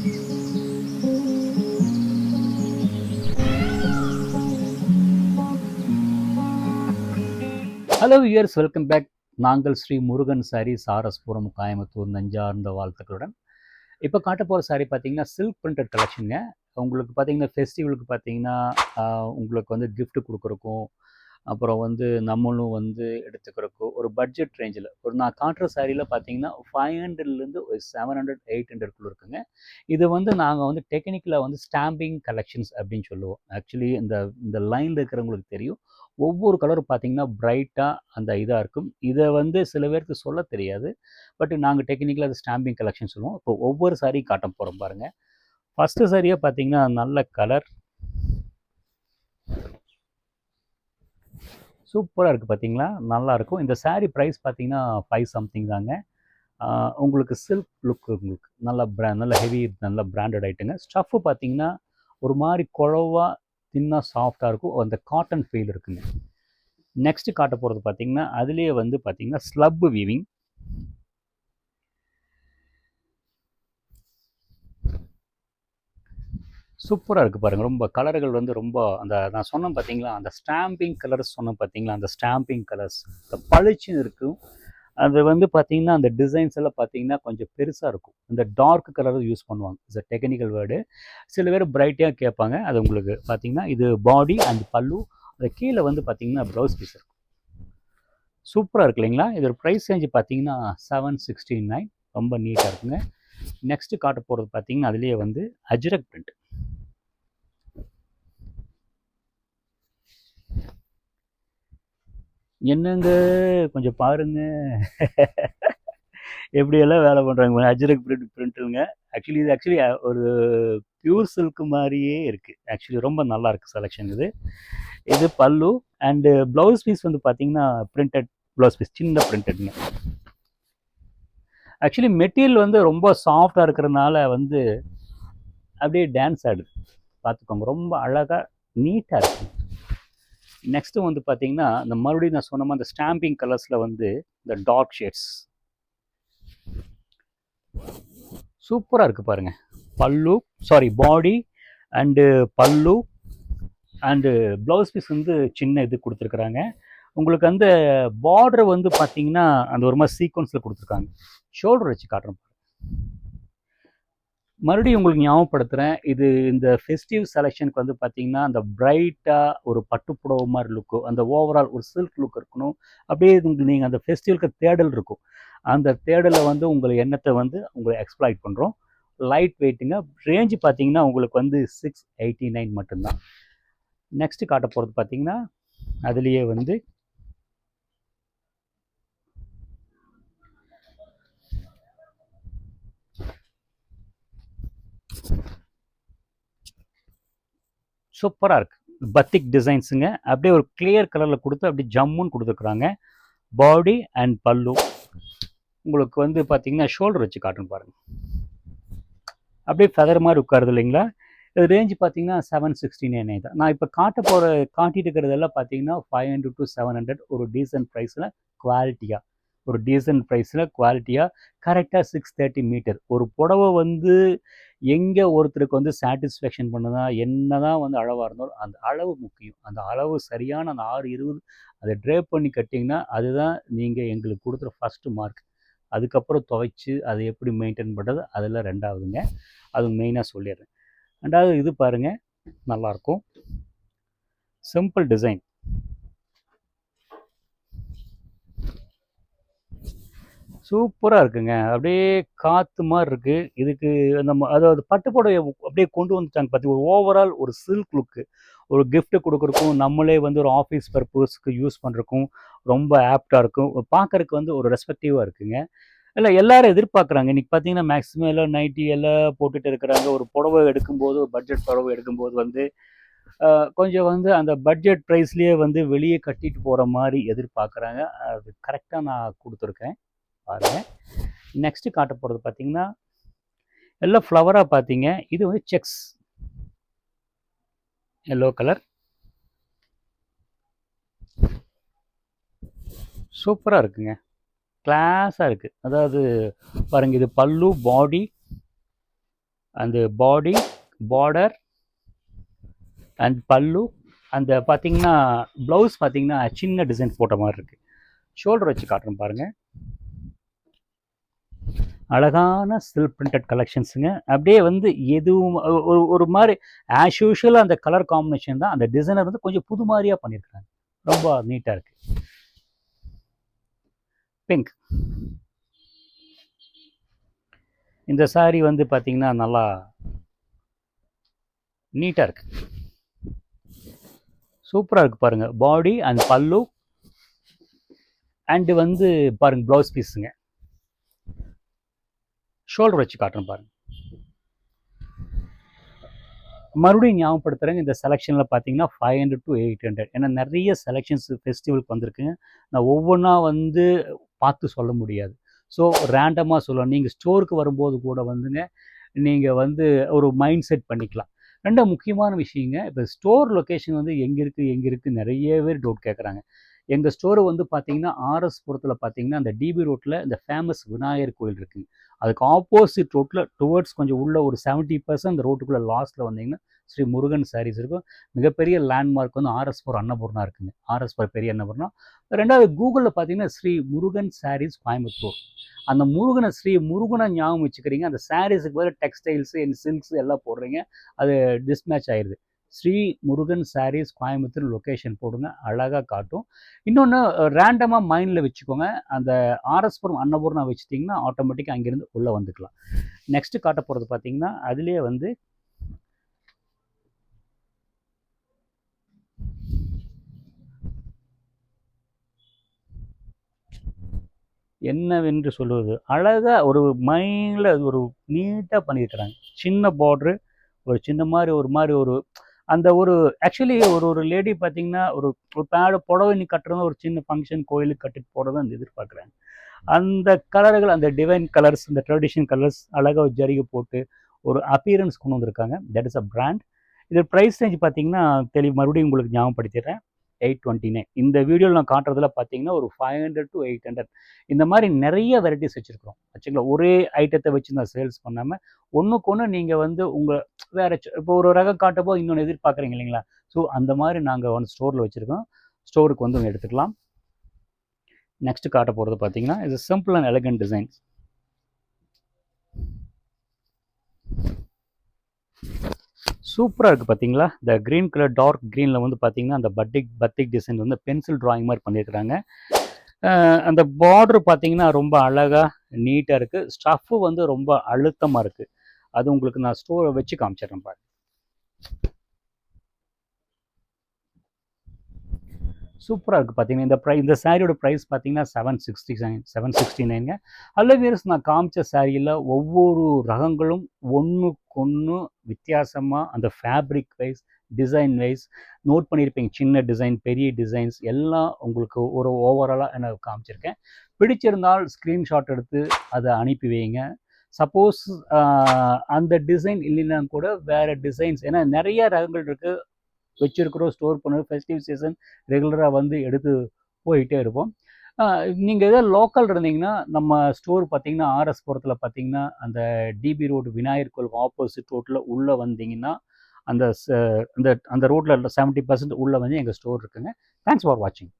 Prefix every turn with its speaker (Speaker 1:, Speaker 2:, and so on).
Speaker 1: Hello viewers, welcome back. நாங்கள் ஸ்ரீ முருகன் சாரீஸ், ஆர்எஸ்புரம், கோயம்புத்தூர், நெஞ்சார்ந்த வாழ்த்துக்களுடன் இப்போ காட்ட போகிற சாரீ பார்த்தீங்கன்னா சில்க் பிரிண்டட் கலெக்ஷனுங்க. உங்களுக்கு பார்த்தீங்கன்னா ஃபெஸ்டிவலுக்கு பார்த்தீங்கன்னா உங்களுக்கு வந்து gift கொடுக்குறக்கும், அப்புறம் வந்து நம்மளும் வந்து எடுத்துக்கிறக்கும் ஒரு பட்ஜெட் ரேஞ்சில் ஒரு நான் காட்டுற சாரியில் பார்த்தீங்கன்னா 500லேருந்து ஒரு 700 800 இருக்குங்க. இது வந்து நாங்கள் வந்து டெக்னிக்கலாக வந்து ஸ்டாம்பிங் கலெக்ஷன்ஸ் அப்படின்னு சொல்லுவோம். ஆக்சுவலி இந்த இந்த லைனில் இருக்கிறவங்களுக்கு தெரியும். ஒவ்வொரு கலரும் பார்த்தீங்கன்னா பிரைட்டாக அந்த இதாக இருக்கும். இதை வந்து சில பேருக்கு சொல்ல தெரியாது. பட் நாங்கள் டெக்னிக்கலாக அது ஸ்டாம்பிங் கலெக்ஷன் சொல்லுவோம். இப்போ ஒவ்வொரு சாரீ காட்ட போகிறோம் பாருங்கள். ஃபஸ்ட்டு சாரியாக பார்த்தீங்கன்னா நல்ல கலர் சூப்பராக இருக்குது பார்த்தீங்களா, நல்லாயிருக்கும். இந்த சாரீ ப்ரைஸ் பார்த்தீங்கன்னா 5 சம்திங் தாங்க. உங்களுக்கு சில்க் லுக், உங்களுக்கு நல்ல ஹெவி, நல்ல பிராண்டட் ஐட்டங்க. ஸ்டஃப்பு பார்த்தீங்கன்னா ஒரு மாதிரி குழவா தின்னாக சாஃப்டாக இருக்கும். அந்த காட்டன் ஃபீல் இருக்குங்க. நெக்ஸ்ட்டு காட்ட போகிறது பார்த்தீங்கன்னா அதுலேயே வந்து பார்த்தீங்கன்னா ஸ்லப் வீவிங். சூப்பராக இருக்குது பாருங்கள். ரொம்ப கலர்கள் வந்து ரொம்ப அந்த நான் சொன்னேன் பார்த்தீங்களா, அந்த ஸ்டாம்பிங் கலர்ஸ் சொன்னேன் பார்த்தீங்களா, அந்த ஸ்டாம்பிங் கலர்ஸ் இந்த பளிச்சுன்னு இருக்கும். அது வந்து பார்த்தீங்கன்னா அந்த டிசைன்ஸ் எல்லாம் பார்த்தீங்கன்னா கொஞ்சம் பெருசாக இருக்கும். இந்த டார்க் கலர் யூஸ் பண்ணுவாங்க. It's technical word. சில பேர் பிரைட்டாக கேட்பாங்க. அது உங்களுக்கு பார்த்தீங்கன்னா இது பாடி அண்ட் பல்லு. அது கீழே வந்து பார்த்தீங்கன்னா ப்ளவுஸ் பீஸ் இருக்கும். சூப்பராக இருக்கு இல்லைங்களா. இதோட ப்ரைஸ் ரேஞ்சு பார்த்தீங்கன்னா 769. ரொம்ப நீட்டாக இருக்குங்க. நெக்ஸ்ட்டு காட்ட போகிறது பார்த்தீங்கன்னா அதுலேயே வந்து அஜ்ரக் பிரிண்ட். என்னங்க கொஞ்சம் பாருங்க. எப்படியெல்லாம் வேலை பண்ணுறாங்க. அஜ்ரக் பிரிண்ட்டுங்க. ஆக்சுவலி ஒரு பியூர் சில்க் மாதிரியே இருக்குது. ஆக்சுவலி ரொம்ப நல்லா இருக்குது செலெக்ஷன் இது. இது பல்லு அண்டு ப்ளவுஸ் பீஸ் வந்து பார்த்தீங்கன்னா பிரிண்டட் ப்ளவுஸ் பீஸ், சின்ன பிரிண்டட்ங்க. ஆக்சுவலி மெட்டீரியல் வந்து ரொம்ப சாஃப்டாக இருக்கிறதுனால வந்து அப்படியே டான்ஸ் ஆடுது. பார்த்துக்கோங்க, ரொம்ப அழகாக நீட்டாக இருக்குது. நெக்ஸ்ட்டு வந்து பார்த்தீங்கன்னா இந்த மறுபடியும் நான் சொன்ன மாதிரி இந்த ஸ்டாம்பிங் கலர்ஸில் வந்து இந்த டார்க் ஷேட்ஸ் சூப்பராக இருக்குது பாருங்கள். பல்லு பாடி அண்டு பல்லு அண்டு ப்ளவுஸ் பீஸ் வந்து சின்ன இது கொடுத்துருக்குறாங்க. உங்களுக்கு அந்த பார்டர் வந்து பார்த்தீங்கன்னா அந்த ஒரு மாதிரி சீக்வன்ஸில் கொடுத்துருக்காங்க. ஷோல்டர் வச்சு காட்டுறேன். மறுபடியும் உங்களுக்கு ஞாபகப்படுத்துகிறேன், இது இந்த ஃபெஸ்டிவ் செலெக்ஷனுக்கு வந்து பார்த்தீங்கன்னா அந்த பிரைட்டாக ஒரு பட்டுப்புடவை மாதிரி லுக்கு, அந்த ஓவரால் ஒரு சில்க் லுக் இருக்கணும். அப்படியே நீங்கள் அந்த ஃபெஸ்டிவலுக்கு தேடல் இருக்கும். அந்த தேடலை வந்து உங்களை எண்ணத்தை வந்து உங்களை எக்ஸ்ப்ளாய்ட் பண்ணுறோம். லைட் வெயிட்டுங்க. ரேஞ்சு பார்த்தீங்கன்னா உங்களுக்கு வந்து 689 மட்டும்தான். நெக்ஸ்ட்டு காட்ட போகிறது பார்த்தீங்கன்னா அதுலேயே வந்து சூப்பராக இருக்குது. பத்திக் டிசைன்ஸுங்க. அப்படியே ஒரு கிளியர் கலரில் கொடுத்து அப்படியே ஜம்முன்னு கொடுத்துருக்குறாங்க. பாடி அண்ட் பல்லு. உங்களுக்கு வந்து பார்த்தீங்கன்னா ஷோல்டர் வச்சு காட்டுன்னு பாருங்கள். அப்படியே ஃபெதர் மாதிரி உட்காருது இல்லைங்களா. இது ரேஞ்சு பார்த்தீங்கன்னா 769 தான். நான் இப்போ காட்டிட்டு இருக்கிறதெல்லாம் பார்த்தீங்கன்னா 500 to 700 ஒரு டீசன்ட் ப்ரைஸில் குவாலிட்டியாக கரெக்டாக 630 மீட்டர். ஒரு புடவை வந்து எங்கே ஒருத்தருக்கு வந்து சாட்டிஸ்ஃபேக்ஷன் பண்ணுதா, என்ன தான் வந்து அளவாக இருந்தாலும் அந்த அளவு முக்கியம். அந்த அளவு சரியான அந்த 6:20 அதை ட்ரேப் பண்ணி கட்டிங்கன்னா அதுதான் நீங்கள் எங்களுக்கு கொடுக்குற ஃபஸ்ட்டு மார்க். அதுக்கப்புறம் துவைச்சி அதை எப்படி மெயின்டைன் பண்ணுறது அதெல்லாம் ரெண்டாவதுங்க. அது மெயினாக சொல்லிடுறேன். ரெண்டாவது இது பாருங்கள், நல்லாயிருக்கும். Simple design. சூப்பராக இருக்குங்க. அப்படியே காற்று மாதிரி இருக்குது. இதுக்கு நம்ம அதாவது பட்டுப்புடவை அப்படியே கொண்டு வந்துட்டாங்க பார்த்தி. ஒரு ஓவரால் ஒரு சில்க் லுக்கு, ஒரு கிஃப்ட் கொடுக்குறக்கும், நம்மளே வந்து ஒரு ஆஃபீஸ் பர்பஸ்க்கு யூஸ் பண்ணுறக்கும் ரொம்ப ஆப்டாக இருக்கும். பார்க்குறக்கு வந்து ஒரு ரெஸ்பெக்டிவாக இருக்குங்க. இல்லை எல்லாரும் எதிர்பார்க்குறாங்க. இன்றைக்கி பார்த்தீங்கன்னா மேக்ஸிமம் எல்லாம் நைட்டி எல்லாம் போட்டுட்டு இருக்கிறாங்க. ஒரு புடவை எடுக்கும்போது, ஒரு பட்ஜெட் புடவை எடுக்கும்போது வந்து கொஞ்சம் வந்து அந்த பட்ஜெட் ப்ரைஸ்லேயே வந்து வெளியே கட்டிட்டு போகிற மாதிரி எதிர்பார்க்குறாங்க. அது கரெக்டாக நான் கொடுத்துருக்கேன் பாருங்கள். நெக்ஸ்ட்டு காட்ட போகிறது பார்த்தீங்கன்னா எல்லாம் ஃப்ளவராக பார்த்தீங்க. இது வந்து செக்ஸ் எல்லோ கலர். சூப்பராக இருக்குங்க. கிளாஸாக இருக்குது. அதாவது பாருங்கள், இது பல்லு, பாடி அந்த பாடி, பார்டர் அண்ட் பல்லு, அந்த பார்த்தீங்கன்னா ப்ளவுஸ் பார்த்தீங்கன்னா சின்ன டிசைன் போட்ட மாதிரி இருக்குது. ஷோல்டர் வச்சு காட்டுறேன் பாருங்கள். அழகான சில்க் பிரிண்டட் கலெக்ஷன்ஸுங்க. அப்படியே வந்து எதுவும் ஒரு மாதிரி ஆஸ் யூஷுவல் அந்த கலர் காம்பினேஷன் தான். அந்த டிசைனர் வந்து கொஞ்சம் புது மாதிரியாக பண்ணியிருக்காங்க. ரொம்ப நீட்டாக இருக்குது. பிங்க். இந்த சாரீ வந்து பார்த்தீங்கன்னா நல்லா நீட்டாக இருக்குது. சூப்பராக இருக்குது பாருங்கள். பாடி அண்ட் பல்லு அண்டு வந்து பாருங்கள் ப்ளவுஸ் பீஸுங்க. ஷோல்டர் வச்சு காட்டுறேன் பாருங்கள். மறுபடியும் ஞாபகப்படுத்துகிறேங்க, இந்த செலெக்ஷனில் பார்த்தீங்கன்னா 500 to 800. ஏன்னா நிறைய செலெக்ஷன்ஸ் ஃபெஸ்டிவலுக்கு வந்திருக்குங்க. நான் ஒவ்வொன்றா வந்து பார்த்து சொல்ல முடியாது. ஸோ ரேண்டமாக சொல்லலாம். நீங்கள் ஸ்டோருக்கு வரும்போது கூட வந்துங்க நீங்கள் வந்து ஒரு மைண்ட் செட் பண்ணிக்கலாம். ரெண்டாவது முக்கியமான விஷயங்க, இப்போ ஸ்டோர் லொக்கேஷன் வந்து எங்கே இருக்குது நிறைய பேர் டவுட் கேட்குறாங்க. எங்கள் ஸ்டோரு வந்து பார்த்தீங்கன்னா ஆர்எஸ்புரத்தில் பார்த்தீங்கன்னா அந்த டிபி ரோட்டில் இந்த ஃபேமஸ் விநாயகர் கோயில் இருக்குங்க. அதுக்கு ஆப்போசிட் ரோட்டில் டுவர்ட்ஸ் கொஞ்சம் உள்ள ஒரு 70% அந்த ரோட்டுக்குள்ளே லாஸ்ட்டில் வந்தீங்கன்னா ஸ்ரீ முருகன் சாரீஸ் இருக்கும். மிகப்பெரிய லேண்ட்மார்க் வந்து ஆர்எஸ்புரம் அன்னபூர்ணா இருக்குங்க. ஆர்எஸ்புரம் பெரிய அன்னபூர்ணா. ரெண்டாவது கூகுளில் பார்த்தீங்கன்னா ஸ்ரீ முருகன் சாரீஸ் கோயம்புத்தூர். அந்த ஸ்ரீ முருகனை ஞாபகம் வச்சுக்கிறீங்க. அந்த சாரீஸுக்கு பதில் டெக்ஸ்டைல்ஸு அண்ட் சில்க்ஸு எல்லாம் போடுறீங்க. அது டிஸ்மேட்ச் ஆயிடுது. ஸ்ரீ முருகன் சாரீஸ் கோயம்புத்தூர் லொக்கேஷன் போடுங்க, அழகாக காட்டும். இன்னொன்று ரேண்டமாக மைண்டில் வச்சுக்கோங்க. அந்த ஆர்எஸ்புரம் அன்னபூர்ணா வச்சுட்டிங்கன்னா ஆட்டோமேட்டிக்காக அங்கேருந்து உள்ளே வந்துக்கலாம். நெக்ஸ்ட்டு காட்ட போகிறது பார்த்தீங்கன்னா அதுலேயே வந்து என்னவென்று சொல்வது, அழகாக ஒரு மைண்டில் அது ஒரு நீட்டாக பண்ணியிருக்கிறாங்க. சின்ன பார்ட்ரு, ஒரு சின்ன மாதிரி ஒரு அந்த ஒரு ஆக்சுவலி ஒரு லேடி பார்த்தீங்கன்னா ஒரு புடவை நீ கட்டுறதும் ஒரு சின்ன ஃபங்க்ஷன் கோயிலுக்கு கட்டிட்டு போகிறத அந்த எதிர்பார்க்குறாங்க. அந்த கலர்கள், அந்த டிவைன் கலர்ஸ், இந்த ட்ரெடிஷ்னல் கலர்ஸ் அழகாக ஒரு ஜரிகை போட்டு ஒரு அப்பியரன்ஸ் கொண்டு வந்திருக்காங்க. That is a brand. இது ப்ரைஸ் ரேஞ்ச் பார்த்தீங்கன்னா மறுபடியும் உங்களுக்கு ஞாபகப்படுத்திடுறேன். 829. இந்த வீடியோவில் நான் காட்டுறதுல பார்த்தீங்கன்னா ஒரு 500 to 800. இந்த மாதிரி நிறைய வெரைட்டிஸ் வச்சுருக்கிறோம் ஆக்சுவலாக. ஒரே ஐட்டத்தை வச்சு நான் சேல்ஸ் பண்ணாமல் ஒன்றுக்கு ஒன்று நீங்கள் வந்து உங்கள் வேறு இப்போ ஒரு ரகம் காட்டப்போ இன்னொன்று எதிர்பார்க்குறீங்க இல்லைங்களா? ஸோ அந்த மாதிரி நாங்கள் வந்து ஸ்டோரில் வச்சுருக்கோம். ஸ்டோருக்கு வந்து எடுத்துக்கலாம். நெக்ஸ்ட் காட்ட போகிறது பார்த்தீங்கன்னா இது சிம்பிள் அண்ட் எலகண்ட் டிசைன்ஸ். சூப்பராக இருக்குது பார்த்தீங்களா? இந்த க்ரீன் கலர் டார்க் க்ரீனில் வந்து பார்த்தீங்கன்னா அந்த பத்திக் டிசைன் வந்து பென்சில் ட்ராயிங் மாதிரி பண்ணியிருக்கிறாங்க. அந்த பார்டர் பார்த்தீங்கன்னா ரொம்ப அழகாக நீட்டாக இருக்குது. ஸ்டஃப்பு வந்து ரொம்ப அழுத்தமாக இருக்குது. அது உங்களுக்கு நான் ஸ்டோரை வச்சு காமிச்சிடுறேன் பாருங்க. சூப்பராக இருக்குது பார்த்தீங்கன்னா. இந்த சாரியோட ப்ரைஸ் பார்த்தீங்கன்னா 769. அல்லவேர்ஸ் நான் காமிச்ச சாரியில் ஒவ்வொரு ரகங்களும் ஒன்றுக்கொன்று வித்தியாசமாக அந்த fabric wise, design wise note பண்ணியிருப்பீங்க. சின்ன டிசைன், பெரிய டிசைன்ஸ் எல்லாம் உங்களுக்கு ஒரு ஓவராலாக நான் காமிச்சிருக்கேன். பிடிச்சிருந்தால் ஸ்க்ரீன்ஷாட் எடுத்து அதை அனுப்பி வைங்க. சப்போஸ் அந்த டிசைன் இல்லைன்னா கூட வேறு டிசைன்ஸ், ஏன்னா நிறைய ரகங்கள் இருக்குது வச்சுருக்கிறோம், ஸ்டோர் பண்ணுறோம். ஃபெஸ்டிவ் சீசன் ரெகுலராக வந்து எடுத்து போயிட்டே இருப்போம். நீங்கள் எதாவது லோக்கல் இருந்தீங்கன்னா நம்ம ஸ்டோர் பார்த்தீங்கன்னா ஆர்எஸ்புரத்தில் பார்த்தீங்கன்னா அந்த டிபி ரோடு விநாயகர் கோயிலுக்கு ஆப்போசிட் ரோட்டில் உள்ளே வந்தீங்கன்னா அந்த அந்த ரோட்டில் 70% உள்ளே வந்து எங்கள் ஸ்டோர் இருக்குங்க. தேங்க்ஸ் ஃபார் வாட்சிங்.